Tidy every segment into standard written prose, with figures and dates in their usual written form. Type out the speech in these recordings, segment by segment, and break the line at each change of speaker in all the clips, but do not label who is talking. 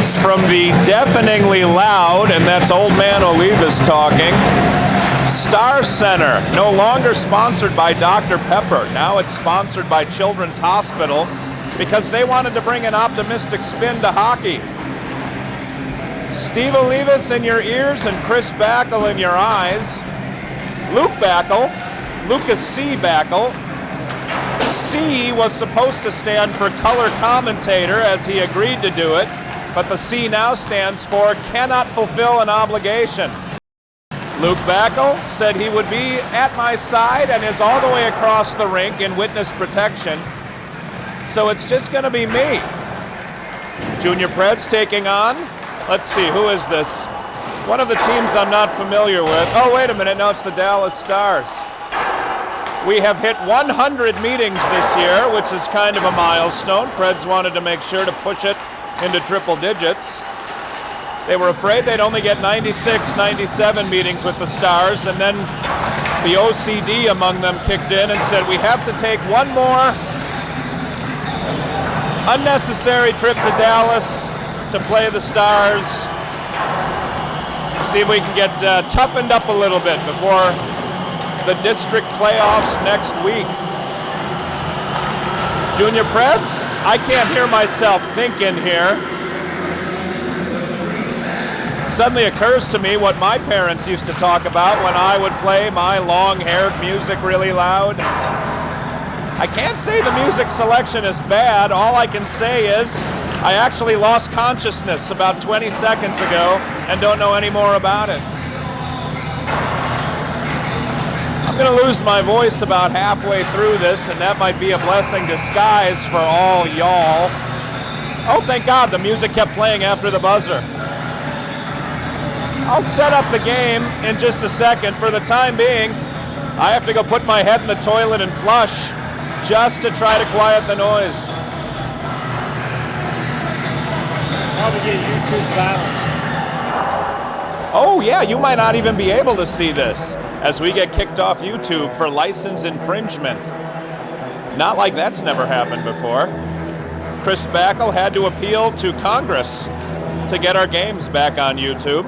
From the deafeningly loud, and that's Old Man Olivas talking, Star Center, no longer sponsored by Dr. Pepper. Now it's sponsored by Children's Hospital because they wanted to bring an optimistic spin to hockey. Steve Olivas in your ears and Chris Backel in your eyes. Luke Backel, Lucas C. Backel. C was supposed to stand for color commentator as he agreed to do it, but the C now stands for cannot fulfill an obligation. Luke Backel said he would be at my side and is all the way across the rink in witness protection. So it's just going to be me. Junior Preds taking on, let's see, who is this? One of the teams I'm not familiar with. Oh, wait a minute, no, it's the Dallas Stars. We have hit 100 meetings this year, which is kind of a milestone. Preds wanted to make sure to push it into triple digits. They were afraid they'd only get 96, 97 meetings with the Stars, and then the OCD among them kicked in and said, we have to take one more unnecessary trip to Dallas to play the Stars. See if we can get toughened up a little bit before the district playoffs next week. Junior Preds, I can't hear myself thinking here. Suddenly occurs to me what my parents used to talk about when I would play my long-haired music really loud. I can't say the music selection is bad. All I can say is I actually lost consciousness about 20 seconds ago and don't know any more about it. I'm going to lose my voice about halfway through this, and that might be a blessing disguised for all y'all. Oh, thank God, the music kept playing after the buzzer. I'll set up the game in just a second. For the time being, I have to go put my head in the toilet and flush just to try to quiet the noise.
Probably get YouTube silence.
Oh yeah, you might not even be able to see this as we get kicked off YouTube for license infringement. Not like that's never happened before. Chris Backel had to appeal to Congress to get our games back on YouTube.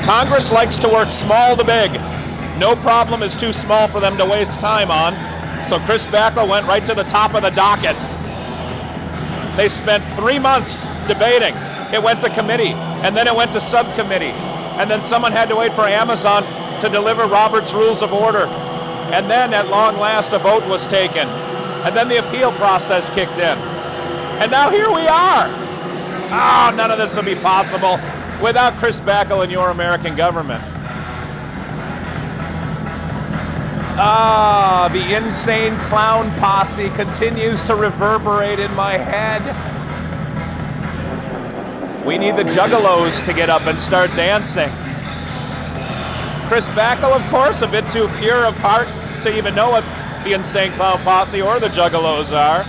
Congress likes to work small to big. No problem is too small for them to waste time on. So Chris Backel went right to the top of the docket. They spent 3 months debating. It went to committee, and then it went to subcommittee. And then someone had to wait for Amazon to deliver Robert's Rules of Order. And then at long last a vote was taken. And then the appeal process kicked in. And now here we are. Oh, none of this would be possible without Chris Backel and your American government. Ah, the insane clown posse continues to reverberate in my head. We need the juggalos to get up and start dancing. Chris Backel, of course, a bit too pure of heart to even know what the insane clown posse or the juggalos are.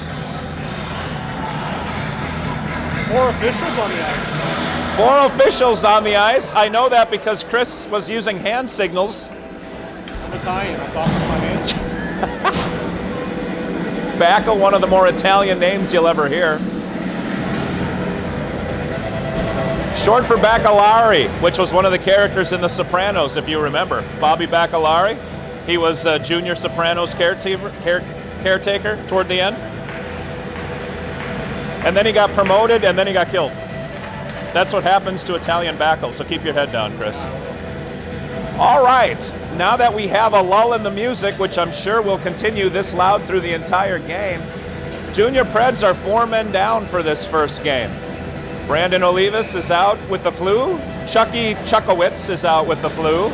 4 officials on the ice.
4 officials on the ice. I know that because Chris was using hand signals.
I'm Italian. I talk with my hands.
Backel, one of the more Italian names you'll ever hear. Short for Baccalari, which was one of the characters in The Sopranos, if you remember. Bobby Baccalari. He was Junior Sopranos caretaker toward the end. And then he got promoted, and then he got killed. That's what happens to Italian Backel, so keep your head down, Chris. All right, now that we have a lull in the music, which I'm sure will continue this loud through the entire game, Junior Preds are 4 men down for this first game. Brandon Olivas is out with the flu. Chucky Chuckowitz is out with the flu.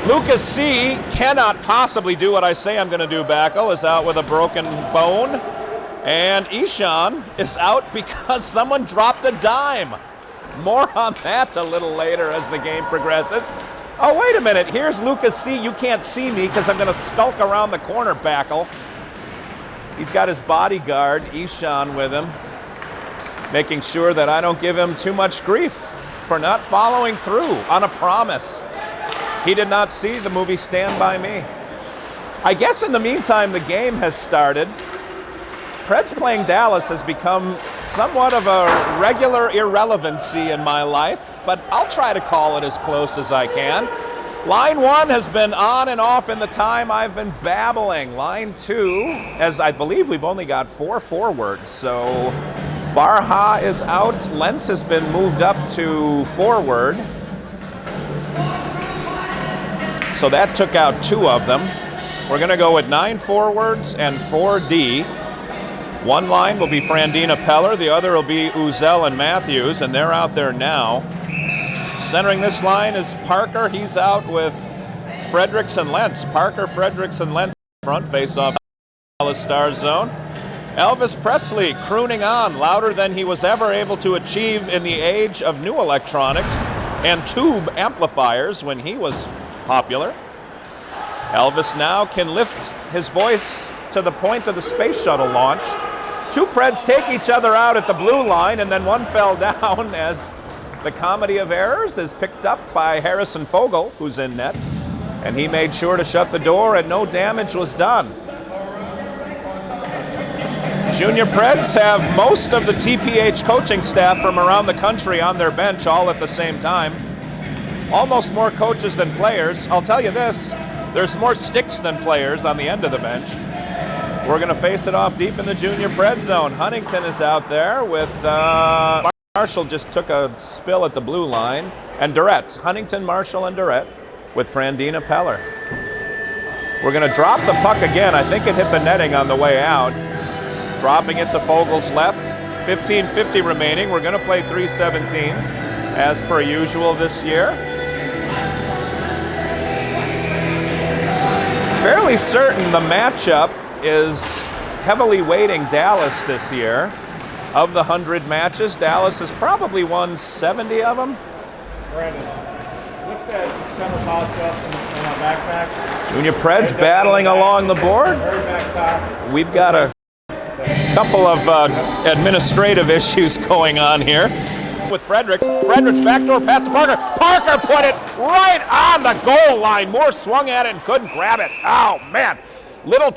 Lucas C. cannot possibly do what I say I'm going to do, Backel, is out with a broken bone. And Ishan is out because someone dropped a dime. More on that a little later as the game progresses. Oh, wait a minute. Here's Lucas C. You can't see me because I'm going to skulk around the corner, Backel. He's got his bodyguard, Ishan, with him, making sure that I don't give him too much grief for not following through on a promise. He did not see the movie Stand By Me. I guess in the meantime, the game has started. Preds playing Dallas has become somewhat of a regular irrelevancy in my life, but I'll try to call it as close as I can. Line 1 has been on and off in the time I've been babbling. Line 2, as I believe we've only got 4 forwards, so Barha is out. Lentz has been moved up to forward. So that took out 2 of them. We're going to go with 9 forwards and 4 D. One line will be Frandina Peller, the other will be Uzel and Matthews, and they're out there now. Centering this line is Parker. He's out with Fredericks and Lentz. Parker, Fredericks, and Lentz front face-off Dallas Stars zone. Elvis Presley crooning on louder than he was ever able to achieve in the age of new electronics and tube amplifiers when he was popular. Elvis now can lift his voice to the point of the space shuttle launch. 2 Preds take each other out at the blue line, and then one fell down as the comedy of errors is picked up by Harrison Fogel, who's in net, and he made sure to shut the door and no damage was done. Junior Preds have most of the TPH coaching staff from around the country on their bench all at the same time. Almost more coaches than players. I'll tell you this, there's more sticks than players on the end of the bench. We're going to face it off deep in the Junior Pred zone. Huntington is out there with Marshall just took a spill at the blue line. And Durrett, Huntington, Marshall, and Durrett with Frandina Peller. We're going to drop the puck again. I think it hit the netting on the way out. Dropping it to Fogel's left. 15:50 remaining. We're going to play 3/17s as per usual this year. Fairly certain the matchup is heavily weighting Dallas this year. Of the 100 matches, Dallas has probably won 70 of them.
Brandon, lift that center box up in my backpack.
Junior Preds battling along the board. We've got a couple of administrative issues going on here. With Fredericks. Fredericks backdoor pass to Parker. Parker put it right on the goal line. Moore swung at it and couldn't grab it. Oh, man. Little